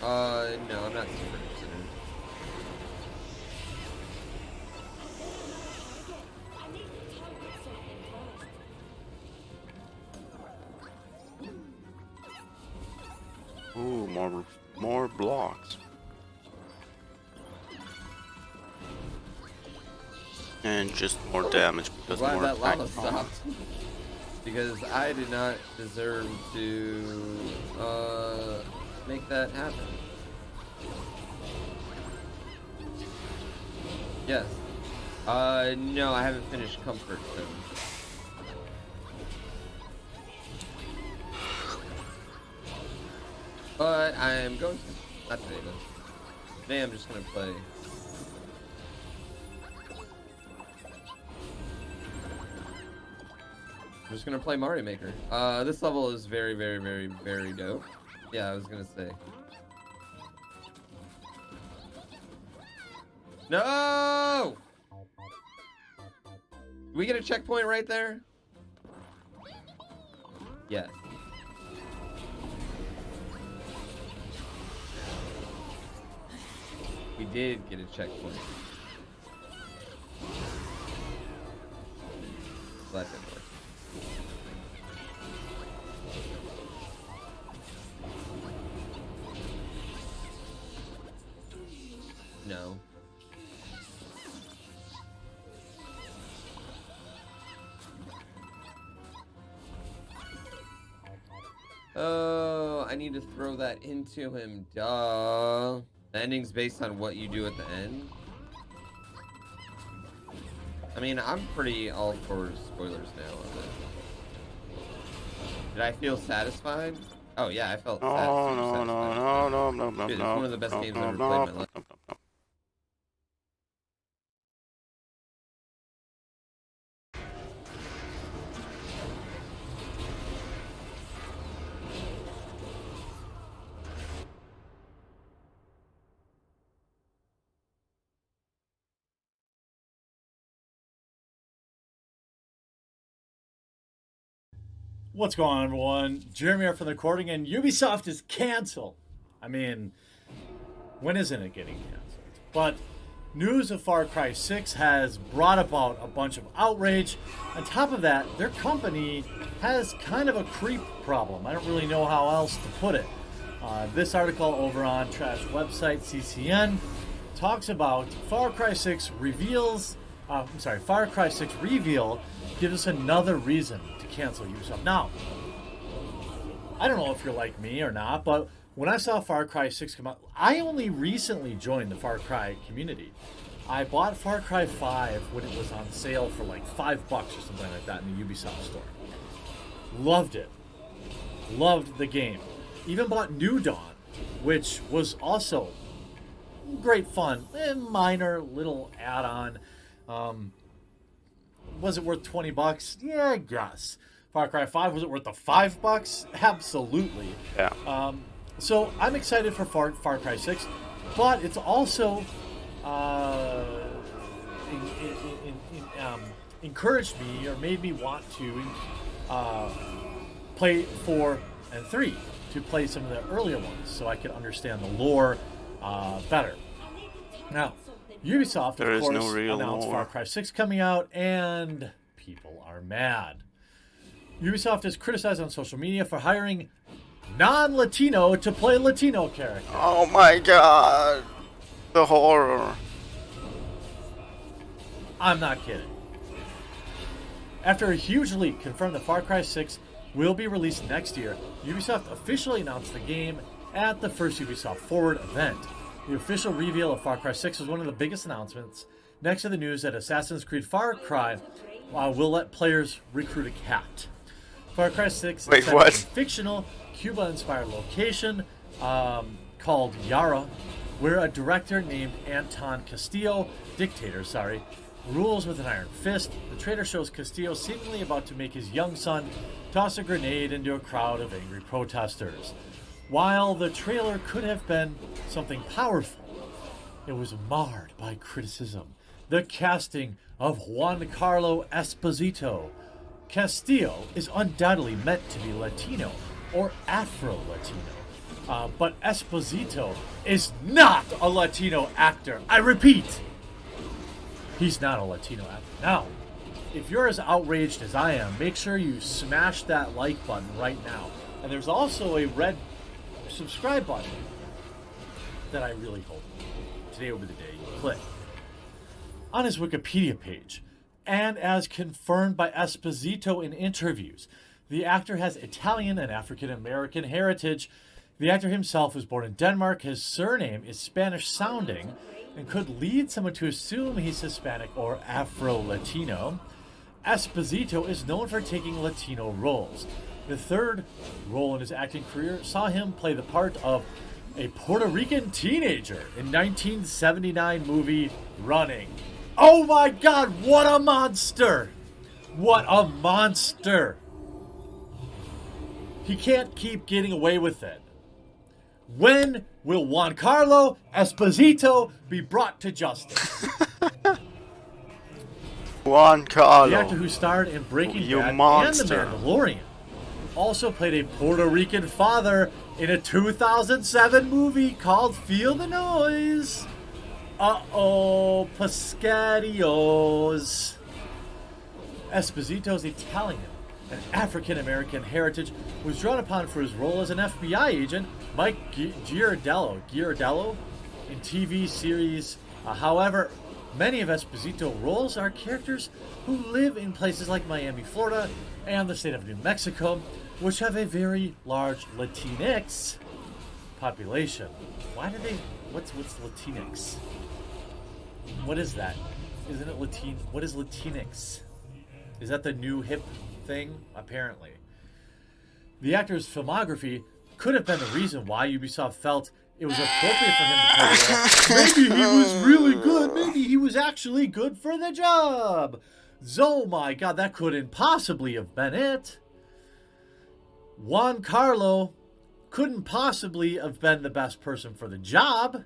No, I'm not super interested in it. Ooh, more blocks. And just more damage because Glad more that lava attack. stopped. Because I did not deserve to make that happen. Yes. No, I haven't finished Comfort Zone. But I am going to. Not today, though. Today I'm just going to play. I'm just going to play Mario Maker. This level is very, very, very, very dope. Yeah, I was going to say. No! Do we get a checkpoint right there? Yes. We did get a checkpoint. That didn't work. No. Oh, I need to throw that into him. Duh. The ending's based on what you do at the end. I mean, I'm pretty all for spoilers now of it. Did I feel satisfied? Oh yeah, I felt No, satisfied. no, no, no, no, no, no, Dude, it's no. one of the best no, games no, I've ever no, played in my no, life. no, no, no. What's going on, everyone? Jeremy here from the recording, and Ubisoft is canceled. I mean, when isn't it getting canceled? But news of Far Cry 6 has brought about a bunch of outrage. On top of that, their company has kind of a creep problem. I don't really know how else to put it. This article over on trash website CCN talks about Far Cry 6 reveals. Far Cry 6 reveal gives us another reason to cancel Ubisoft. Now, I don't know if you're like me or not, but when I saw Far Cry 6 come out, I only recently joined the Far Cry community. I bought Far Cry 5 when it was on sale for like $5 or something like that in the Ubisoft store. Loved it. Loved the game. Even bought New Dawn, which was also great fun. Minor little add-on. Was it worth $20? Yeah, I guess. Far Cry 5, was it worth the $5? Absolutely. Yeah. So I'm excited for Far Cry 6, but it's also encouraged me or made me want to play 4 and 3, to play some of the earlier ones so I could understand the lore better. Now, Ubisoft, of course, announced Far Cry 6 coming out, and people are mad. Ubisoft is criticized on social media for hiring non-Latino to play Latino characters. Oh my god. The horror. I'm not kidding. After a huge leak confirmed that Far Cry 6 will be released next year, Ubisoft officially announced the game at the first Ubisoft Forward event. The official reveal of Far Cry 6 was one of the biggest announcements, next to the news that Assassin's Creed Far Cry will let players recruit a cat. Far Cry 6 is set in a fictional, Cuba-inspired location called Yara, where a director named dictator, rules with an iron fist. The trailer shows Castillo seemingly about to make his young son toss a grenade into a crowd of angry protesters. While the trailer could have been something powerful, it was marred by criticism. The casting of Juan Carlo Esposito. Castillo is undoubtedly meant to be Latino or Afro-Latino, but Esposito is not a Latino actor. I repeat, he's not a Latino actor. Now, if you're as outraged as I am, make sure you smash that like button right now. And there's also a red subscribe button that I really hope today will be the day you click. On his Wikipedia page, and as confirmed by Esposito in interviews, the actor has Italian and African American heritage. The actor himself was born in Denmark. His surname is Spanish sounding and could lead someone to assume he's Hispanic or Afro-Latino. Esposito is known for taking Latino roles. The third role in his acting career saw him play the part of a Puerto Rican teenager in 1979 movie Running. Oh my god, what a monster! What a monster! He can't keep getting away with it. When will Juan Carlo Esposito be brought to justice? Juan Carlo. The actor who starred in Breaking Bad monster. and The Mandalorian also played a Puerto Rican father in a 2007 movie called Feel the Noise. Uh-oh, Pescadios. Esposito's Italian and African-American heritage was drawn upon for his role as an FBI agent, Mike Giardello, in TV series. However, many of Esposito's roles are characters who live in places like Miami, Florida, and the state of New Mexico, which have a very large Latinx population. What's Latinx? What is that? Isn't it Latin? What is Latinx? Is that the new hip thing? Apparently. The actor's filmography could have been the reason why Ubisoft felt it was appropriate for him to play the role. Maybe he was really good. Maybe he was actually good for the job. Oh my god, that couldn't possibly have been it. Juan Carlo couldn't possibly have been the best person for the job.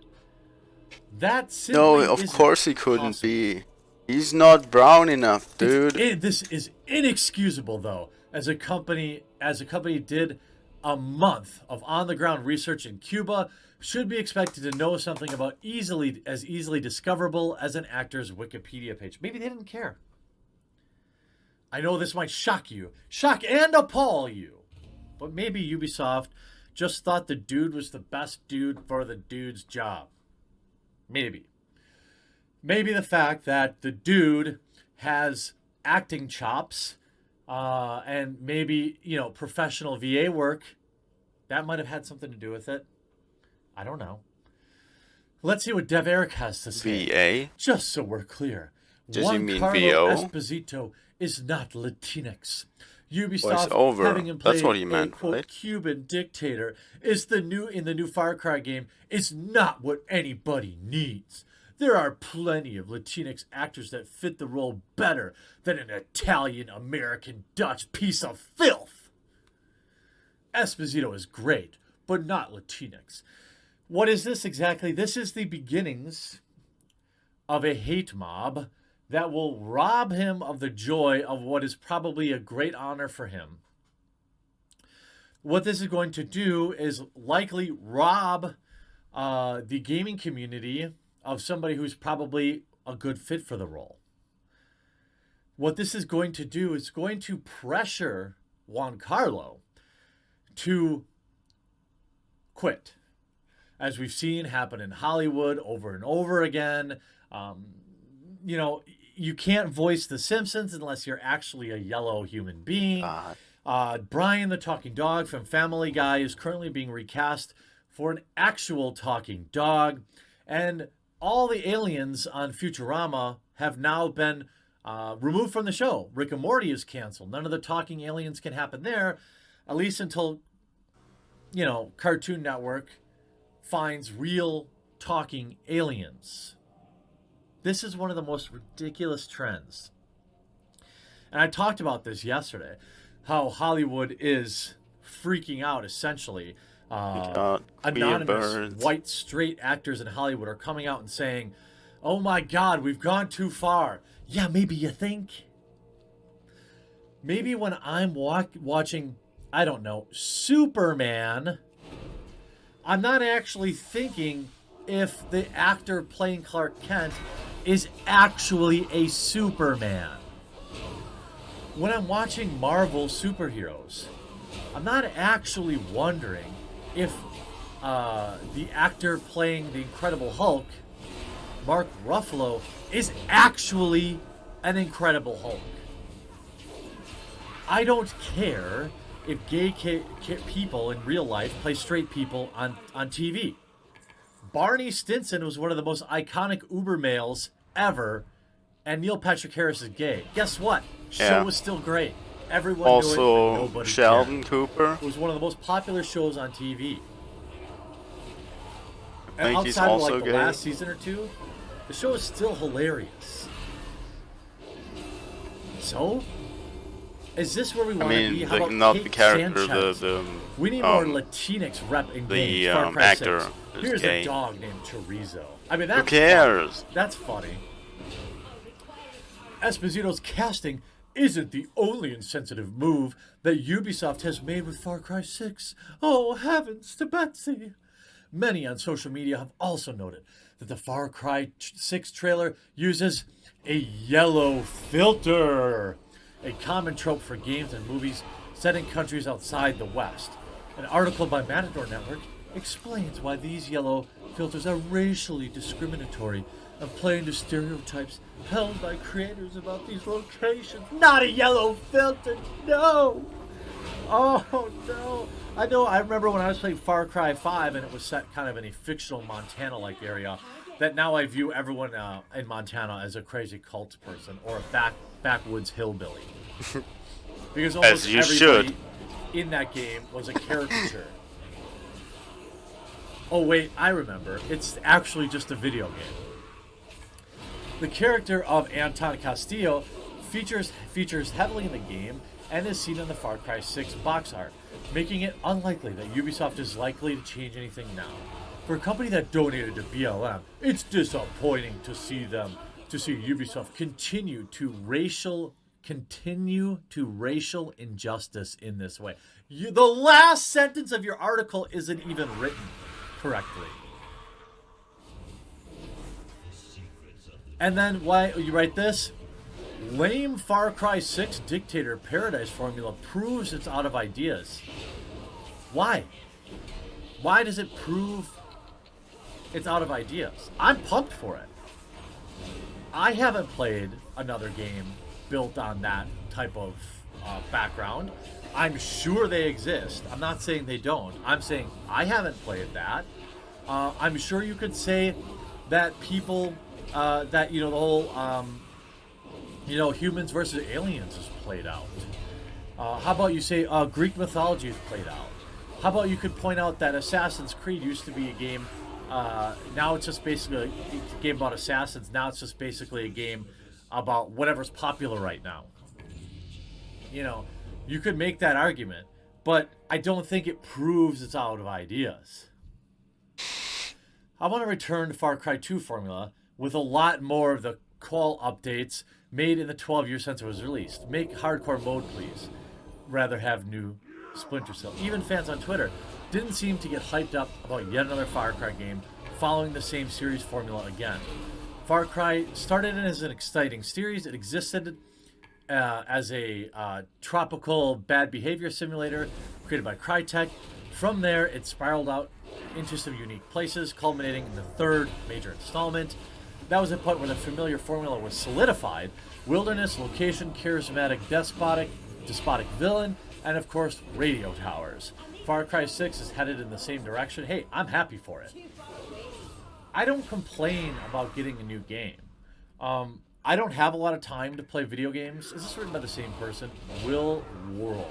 That simply No, of course he couldn't be. He's not brown enough, dude. This is inexcusable, though, as a company as the company did a month of on-the-ground research in Cuba, should be expected to know something about as easily discoverable as an actor's Wikipedia page. Maybe they didn't care. I know this might shock and appall you, but maybe Ubisoft just thought the dude was the best dude for the dude's job. Maybe. Maybe the fact that the dude has acting chops and maybe, professional VA work, that might have had something to do with it. I don't know. Let's see what Dev Eric has to say. VA? Just so we're clear. Does he mean Carlo VO? Esposito is not Latinx. Voice Ubisoft, over. having him play That's what he meant, a quote, right? Cuban dictator, in the new Far Cry game, is not what anybody needs. There are plenty of Latinx actors that fit the role better than an Italian, American, Dutch piece of filth. Esposito is great, but not Latinx. What is this exactly? This is the beginnings of a hate mob that will rob him of the joy of what is probably a great honor for him. What this is going to do is likely rob the gaming community of somebody who's probably a good fit for the role. What this is going to do is going to pressure Juan Carlo to quit, as we've seen happen in Hollywood over and over again. You can't voice The Simpsons unless you're actually a yellow human being. Brian the Talking Dog from Family Guy is currently being recast for an actual talking dog. And all the aliens on Futurama have now been removed from the show. Rick and Morty is canceled. None of the talking aliens can happen there, at least until, Cartoon Network finds real talking aliens. This is one of the most ridiculous trends. And I talked about this yesterday, how Hollywood is freaking out, essentially. Anonymous white straight actors in Hollywood are coming out and saying, oh my God, we've gone too far. Yeah, maybe you think. Maybe when I'm watching, I don't know, Superman, I'm not actually thinking if the actor playing Clark Kent is actually a Superman. When I'm watching Marvel superheroes, I'm not actually wondering if the actor playing the Incredible Hulk, Mark Ruffalo, is actually an Incredible Hulk. I don't care if gay people in real life play straight people on TV. Barney Stinson was one of the most iconic Uber males ever, and Neil Patrick Harris is gay. Guess what? Show was still great. Everyone knew it, and nobody Sheldon cared. Cooper. It was one of the most popular shows on TV. I And think he's outside of also the gay. last season or two, the show is still hilarious. So, is this where we want to be? How about not the Kate character, Sanchez? We need more Latinx rep in games. Far Cry actor 6. is Here's gay. a dog named Chorizo. I mean, that's Who cares? Funny. That's funny. Esposito's casting isn't the only insensitive move that Ubisoft has made with Far Cry 6. Oh, heavens to Betsy. Many on social media have also noted that the Far Cry 6 trailer uses a yellow filter, a common trope for games and movies set in countries outside the West. An article by Matador Network explains why these yellow filters are racially discriminatory and play into stereotypes held by creators about these locations. Not a yellow filter, no! Oh, no. I remember when I was playing Far Cry 5 and it was set kind of in a fictional Montana-like area, that now I view everyone in Montana as a crazy cult person or a backwoods hillbilly. Because almost everybody in that game was a caricature. Oh wait, I remember. It's actually just a video game. The character of Anton Castillo features heavily in the game and is seen in the Far Cry 6 box art, making it unlikely that Ubisoft is likely to change anything now. For a company that donated to BLM, it's disappointing to see Ubisoft continue to continue to racial injustice in this way. The last sentence of your article isn't even written correctly. And then why you write this? Lame Far Cry 6 Dictator Paradise formula proves it's out of ideas. Why? Why does it prove it's out of ideas? I'm pumped for it. I haven't played another game built on that type of background. I'm sure they exist. I'm not saying they don't. I'm saying I haven't played that. I'm sure you could say that people, that, the whole, humans versus aliens is played out. How about you say Greek mythology is played out? How about you could point out that Assassin's Creed used to be a game, now it's just basically a game about assassins. Now it's just basically a game about whatever's popular right now. You could make that argument, but I don't think it proves it's out of ideas. I want to return to Far Cry 2 formula with a lot more of the call updates made in the 12 years since it was released. Make hardcore mode, please. Rather have new Splinter Cell. Even fans on Twitter didn't seem to get hyped up about yet another Far Cry game following the same series formula again. Far Cry started as an exciting series. It existed as a tropical bad behavior simulator created by Crytek. From there, it spiraled out into some unique places, culminating in the third major installment. That was the point where the familiar formula was solidified. Wilderness, location, charismatic, despotic villain, and of course, radio towers. Far Cry 6 is headed in the same direction. Hey, I'm happy for it. I don't complain about getting a new game. I don't have a lot of time to play video games. Is this written by the same person? Will Worrell,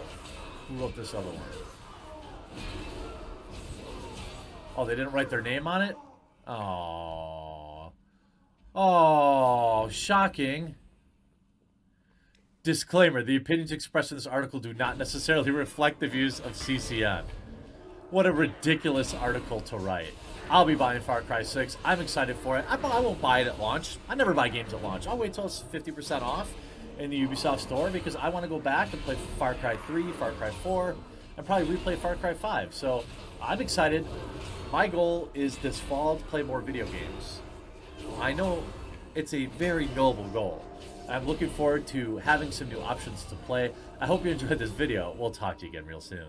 who wrote this other one. Oh, they didn't write their name on it? Oh, shocking. Disclaimer, the opinions expressed in this article do not necessarily reflect the views of CCN. What a ridiculous article to write. I'll be buying Far Cry 6. I'm excited for it. I won't buy it at launch. I never buy games at launch. I'll wait till it's 50% off in the Ubisoft store because I want to go back and play Far Cry 3, Far Cry 4, and probably replay Far Cry 5. So I'm excited. My goal is this fall to play more video games. I know it's a very noble goal. I'm looking forward to having some new options to play. I hope you enjoyed this video. We'll talk to you again real soon.